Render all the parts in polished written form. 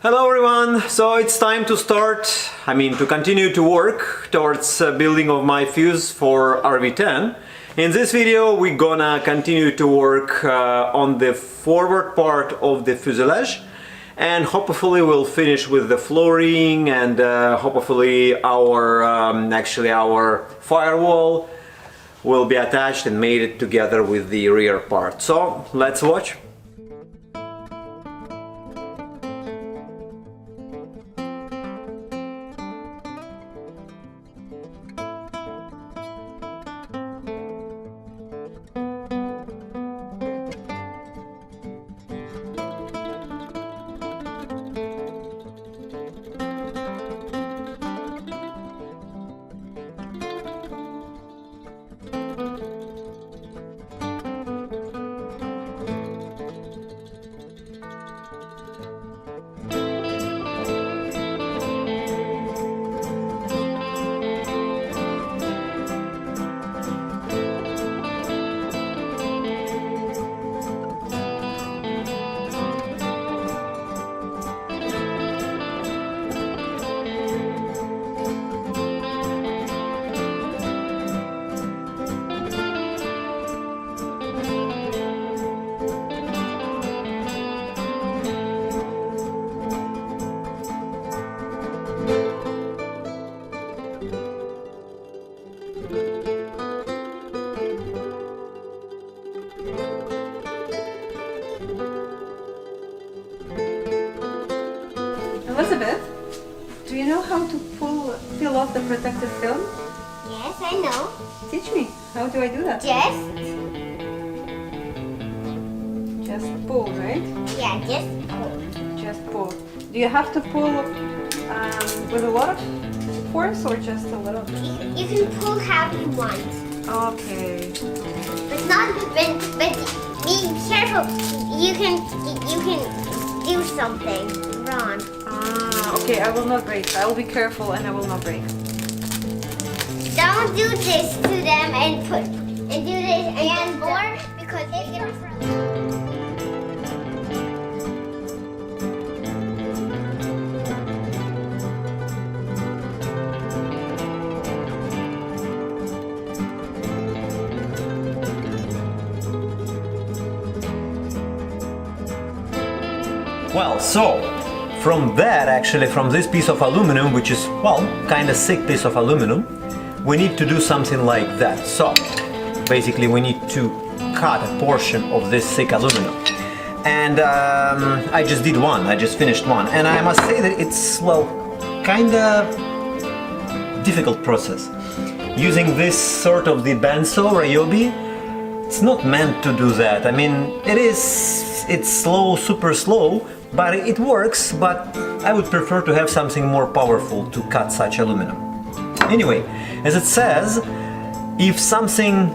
Hello everyone! So it's time to to continue to work towards building of my fuse for RV10. In this video we're gonna continue to work on the forward part of the fuselage, and hopefully we'll finish with the flooring, and hopefully our firewall will be attached and made it together with the rear part. So let's watch. Elizabeth, do you know how to peel off the protective film? Yes, I know. Teach me. How do I do that? Just pull, right? Yeah, just pull. Just pull. Do you have to pull with a lot of force or just a little bit? You can pull how you want. Okay. But but be careful. You can do something wrong. Okay, I will not break. I will be careful and I will not break. Don't do this to them and do this and more because they get Well, so from this piece of aluminum, which is, well, kind of thick piece of aluminum, we need to do something like that. So basically we need to cut a portion of this thick aluminum, and I just did one. I just finished one, and I must say that it's, well, kind of difficult process. Using this sort of the bandsaw Ryobi, it's not meant to do that. I mean, it's slow, super slow, but it works. But I would prefer to have something more powerful to cut such aluminum. Anyway, as it says, if something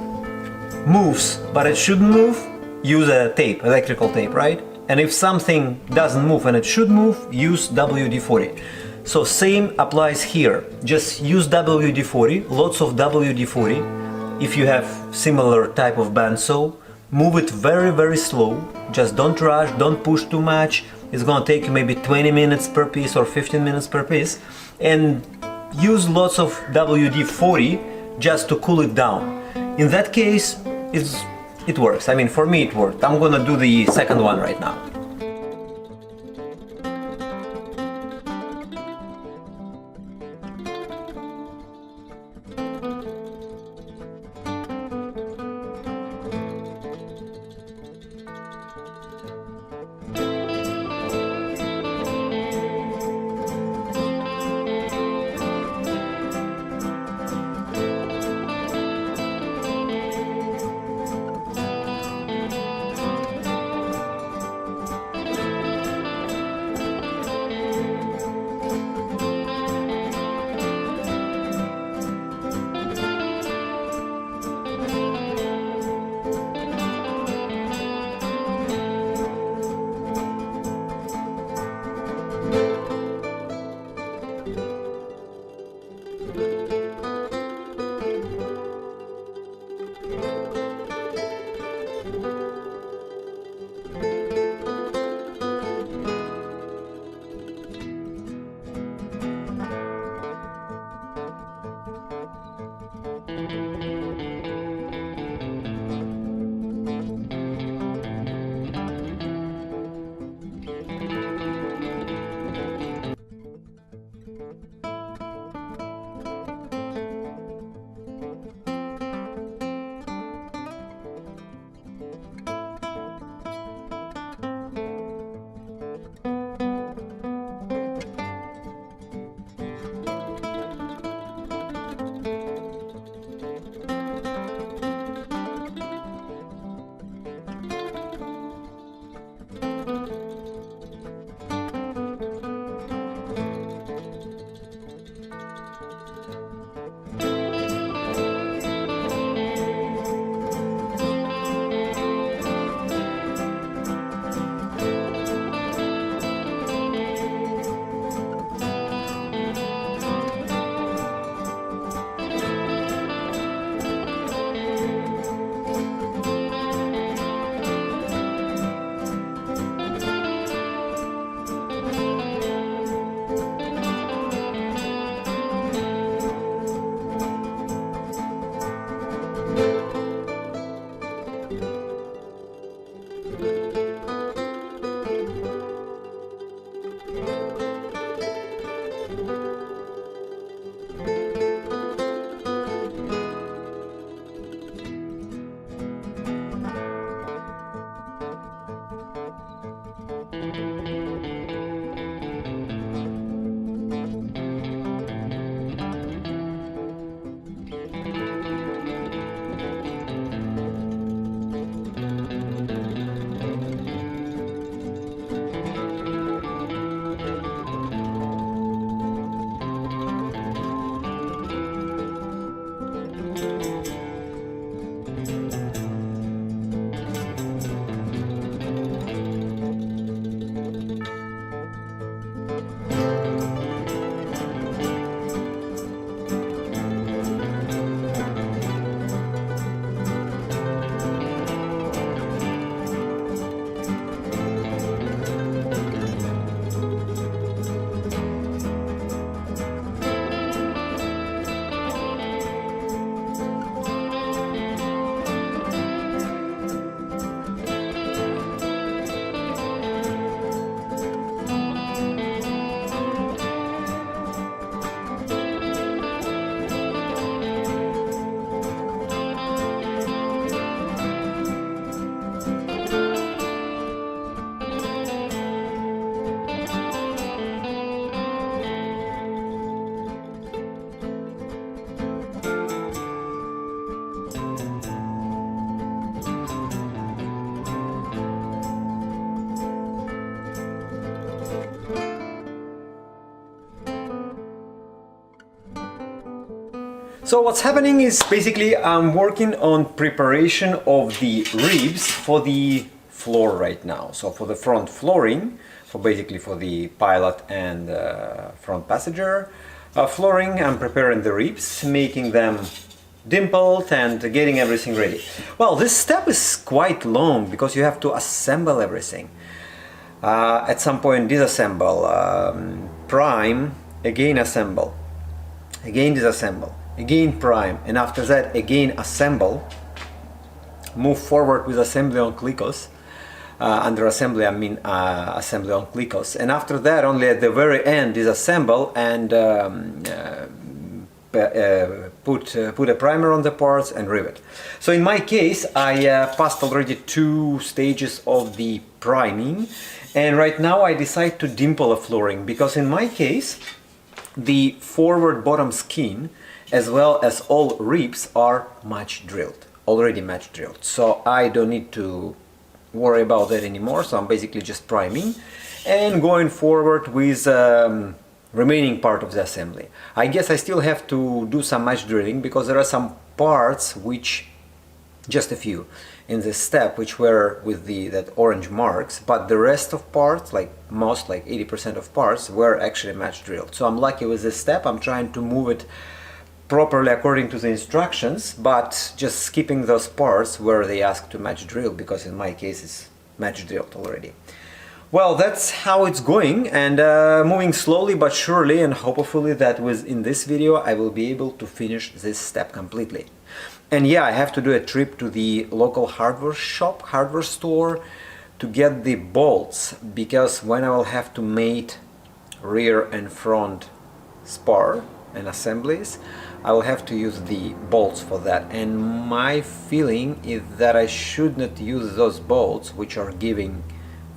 moves but it shouldn't move, use a tape, electrical tape, right? And if something doesn't move and it should move, use WD-40. So same applies here. Just use WD-40, lots of WD-40. If you have similar type of bandsaw, move it very, very slow. Just don't rush, don't push too much. It's gonna take you maybe 20 minutes per piece or 15 minutes per piece. And use lots of WD-40 just to cool it down. In that case, it works. I mean, for me it worked. I'm gonna do the second one right now. So what's happening is basically I'm working on preparation of the ribs for the floor right now. So for the front flooring, for the pilot and front passenger flooring, I'm preparing the ribs, making them dimpled and getting everything ready. Well, this step is quite long because you have to assemble everything. At some point disassemble, prime, again assemble, again disassemble, again prime, and after that again assemble, move forward with assembly on clicos. Under assembly I mean assembly on clicos, and after that only at the very end disassemble and put a primer on the parts and rivet. So in my case I passed already 2 stages of the priming, and right now I decide to dimple a flooring because in my case the forward bottom skin as well as all ribs are already match drilled, so I don't need to worry about that anymore. So I'm basically just priming and going forward with remaining part of the assembly. I guess I still have to do some match drilling because there are some parts which, just a few in this step, which were with that orange marks, but the rest of parts, like 80% of parts, were actually match drilled. So I'm lucky with this step. I'm trying to move it properly according to the instructions, but just skipping those parts where they ask to match drill, because in my case it's match drilled already. Well, that's how it's going, and moving slowly but surely, and hopefully that in this video I will be able to finish this step completely. And yeah, I have to do a trip to the local hardware store to get the bolts, because when I will have to mate rear and front spar and assemblies, I will have to use the bolts for that, and my feeling is that I should not use those bolts which are giving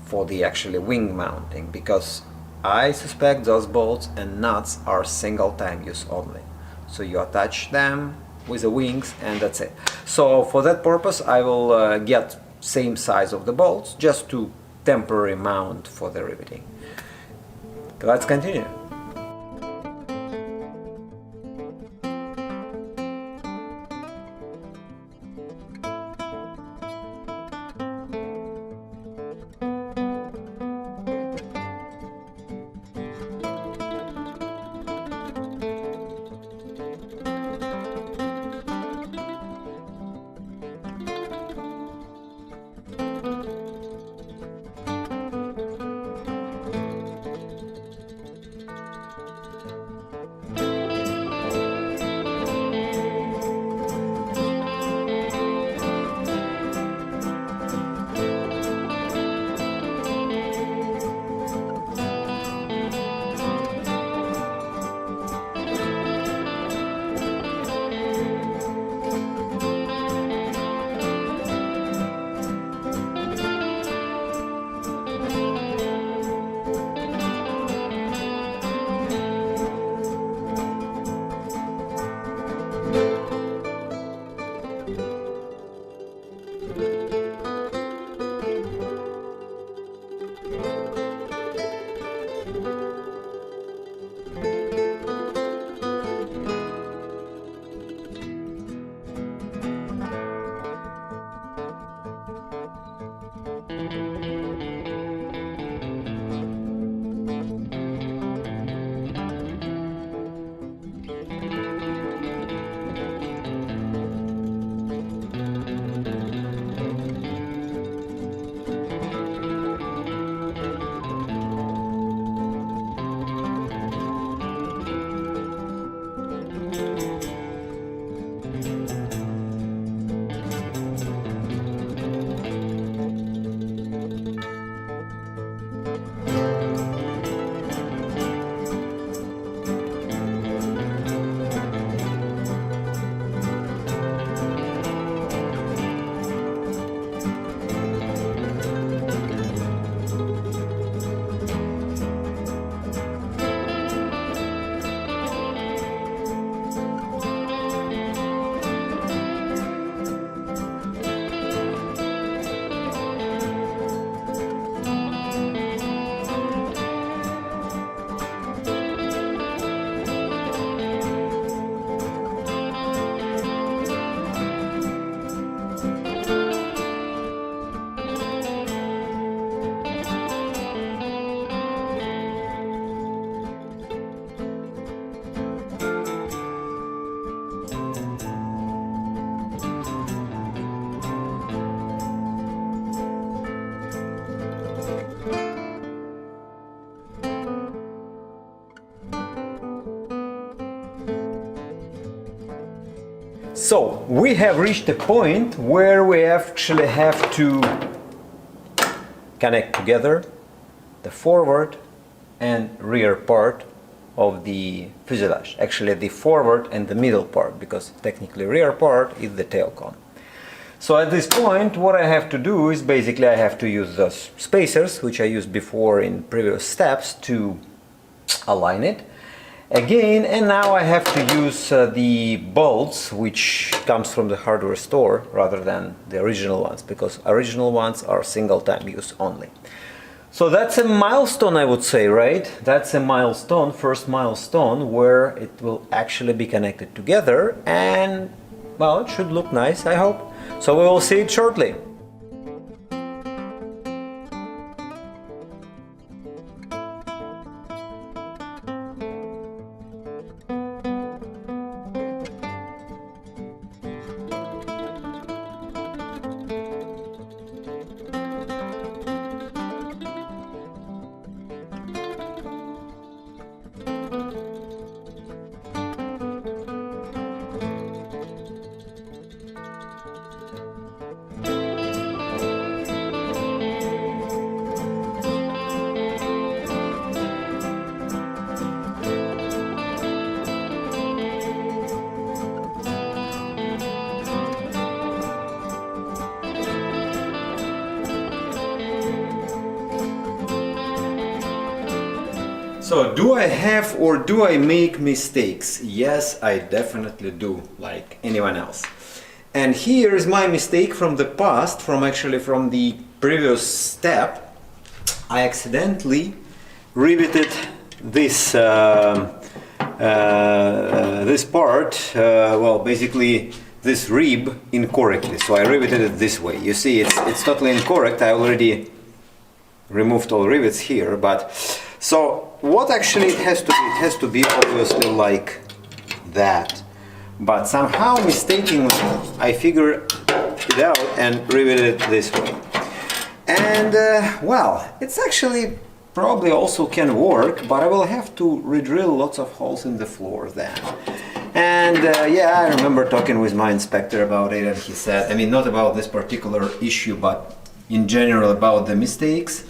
for the actually wing mounting, because I suspect those bolts and nuts are single time use only. So you attach them with the wings and that's it. So for that purpose I will get same size of the bolts just to temporary mount for the riveting. Let's continue. So we have reached a point where we actually have to connect together the forward and rear part of the fuselage. Actually the forward and the middle part, because technically rear part is the tail cone. So at this point what I have to do is basically I have to use those spacers which I used before in previous steps to align it again, and now I have to use the bolts which comes from the hardware store rather than the original ones, because original ones are single time use only. So that's a milestone, I would say, right? That's a milestone, first milestone, where it will actually be connected together, and well, it should look nice, I hope. So we will see it shortly. So do I have or do I make mistakes? Yes, I definitely do, like anyone else. And here is my mistake from the past, from the previous step. I accidentally riveted this this part, well, basically this rib incorrectly. So I riveted it this way. You see, it's totally incorrect. I already removed all rivets here, but so what actually it has to be? It has to be obviously like that. But somehow mistakenly I figured it out and riveted it this way. And well, it's actually probably also can work, but I will have to re-drill lots of holes in the floor then. And yeah, I remember talking with my inspector about it, and he said, I mean, not about this particular issue, but in general about the mistakes.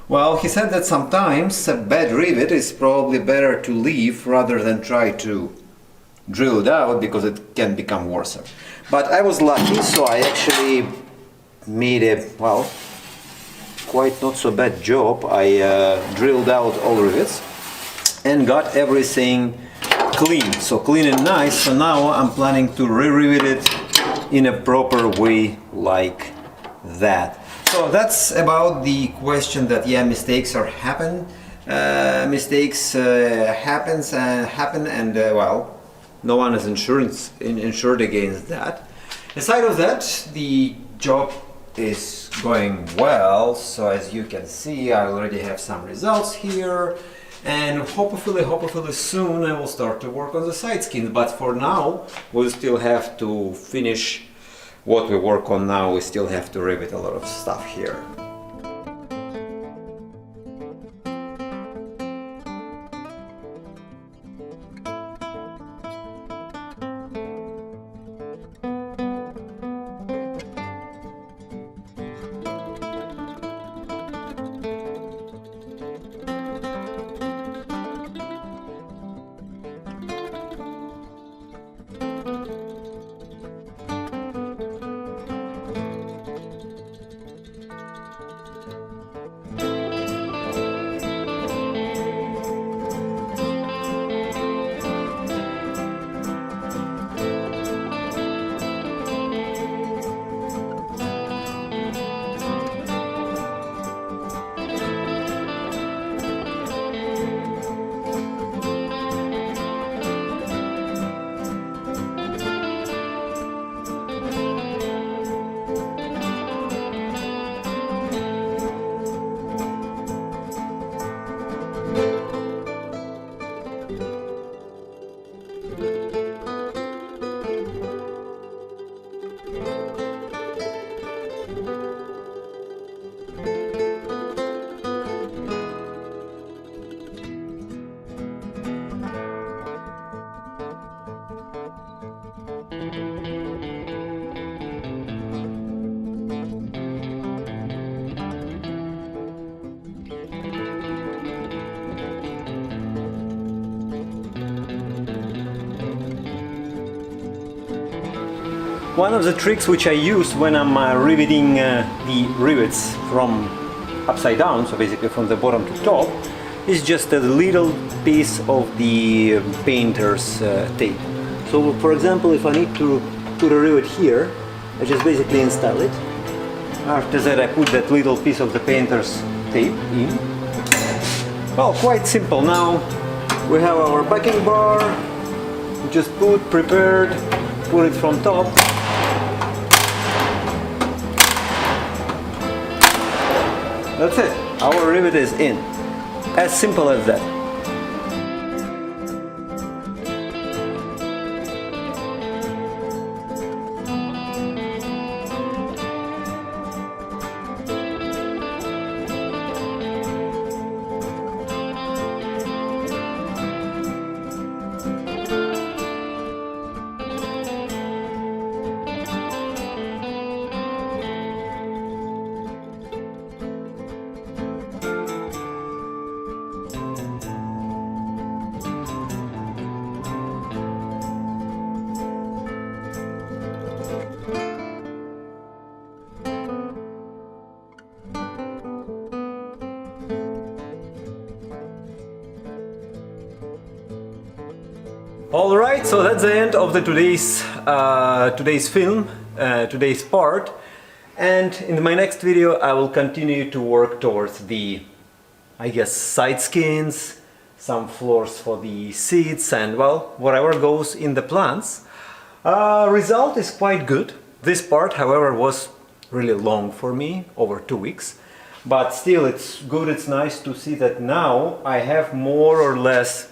Well, he said that sometimes a bad rivet is probably better to leave rather than try to drill it out, because it can become worse. But I was lucky, so I actually made a, well, quite not so bad job. I drilled out all rivets and got everything clean, so clean and nice. So now I'm planning to re-rivet it in a proper way like that. So that's about the question that, yeah, mistakes are happen. Mistakes happen, and well, no one is insured against that. Aside of that, the job is going well. So as you can see, I already have some results here, and hopefully soon I will start to work on the side skins. But for now, we'll still have to finish what we work on now. We still have to rivet a lot of stuff here. One of the tricks which I use when I'm riveting the rivets from upside down, so basically from the bottom to top, is just a little piece of the painter's tape. So for example, if I need to put a rivet here, I just basically install it. After that I put that little piece of the painter's tape in. Well, quite simple. Now we have our backing bar, we just prepared, put it from top. That's it, our rivet is in. As simple as that. Alright, so that's the end of the today's film, today's part, and in my next video I will continue to work towards the, I guess, side skins, some floors for the seats, and well, whatever goes in the plans. Result is quite good. This part, however, was really long for me, over 2 weeks, but still it's good, it's nice to see that now I have more or less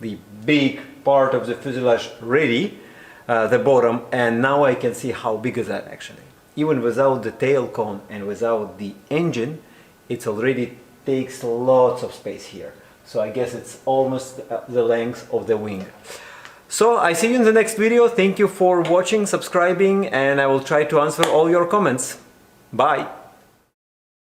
the big part of the fuselage ready, the bottom, and now I can see how big is that actually. Even without the tail cone and without the engine, it already takes lots of space here. So I guess it's almost the length of the wing. So I see you in the next video. Thank you for watching, subscribing, and I will try to answer all your comments. Bye!